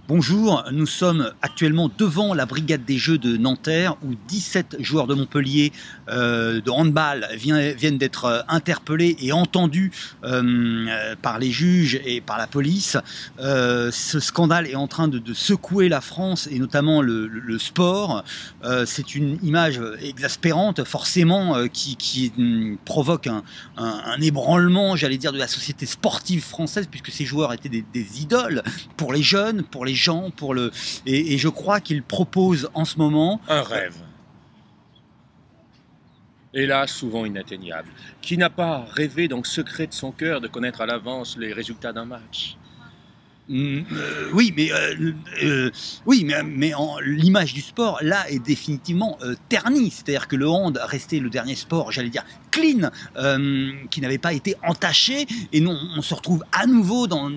Bonjour, nous sommes actuellement devant la brigade des Jeux de Nanterre où 17 joueurs de Montpellier de handball viennent d'être interpellés et entendus par les juges et par la police. Ce scandale est en train de secouer la France et notamment le sport. C'est une image exaspérante forcément qui provoque un ébranlement, j'allais dire, de la société sportive française, puisque ces joueurs étaient des idoles pour les jeunes, pour les gens, et je crois qu'il propose en ce moment un rêve. Hélas, souvent inatteignable. Qui n'a pas rêvé dans le secret de son cœur de connaître à l'avance les résultats d'un match? Oui, mais l'image du sport, là, est définitivement ternie. C'est-à-dire que le hand restait le dernier sport, j'allais dire, clean, qui n'avait pas été entaché. Et nous, on se retrouve à nouveau dans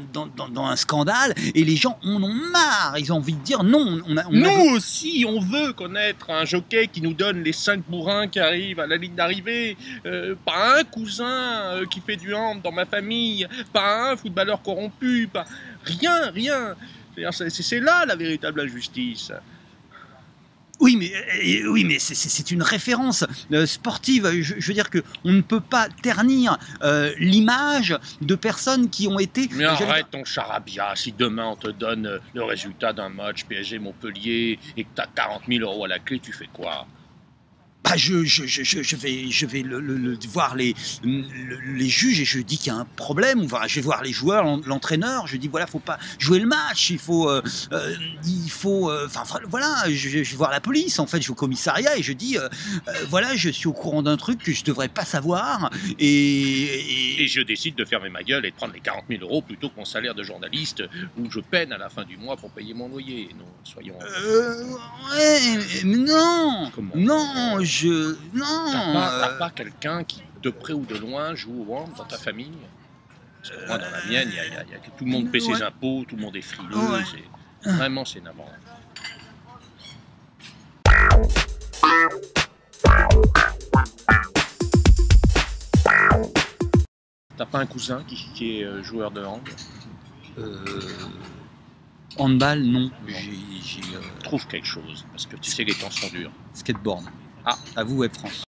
un scandale. Et les gens en ont marre. Ils ont envie de dire non. Nous aussi, on veut connaître un jockey qui nous donne les 5 bourrins qui arrivent à la ligne d'arrivée. Pas un cousin qui fait du hand dans ma famille. Pas un footballeur corrompu. Pas... Rien. C'est là la véritable injustice. Oui, mais c'est une référence sportive. Je veux dire qu'on ne peut pas ternir l'image de personnes qui ont été... Mais arrête ton charabia. Si demain on te donne le résultat d'un match PSG-Montpellier et que tu as 40 000 € à la clé, tu fais quoi? Bah je vais voir les juges et je dis qu'il y a un problème. Enfin, je vais voir les joueurs, l'entraîneur. Je dis voilà, faut pas jouer le match. Il faut, enfin voilà. Je vais voir la police. En fait, je vais au commissariat et je dis voilà, je suis au courant d'un truc que je devrais pas savoir et je décide de fermer ma gueule et de prendre les 40 000 € plutôt que mon salaire de journaliste où je peine à la fin du mois pour payer mon loyer. Non, soyons. Ouais, mais non. Comment? Non. T'as pas quelqu'un qui, de près ou de loin, joue au hand dans ta famille? Parce que moi, dans la mienne, tout le monde paie ses impôts, tout le monde est frileux. Ouais. Vraiment, c'est navrant. T'as pas un cousin qui est joueur de hand? Handball, non. Trouve quelque chose, parce que tu sais, les temps sont durs. Skateboard. Ah, à vous, Web France.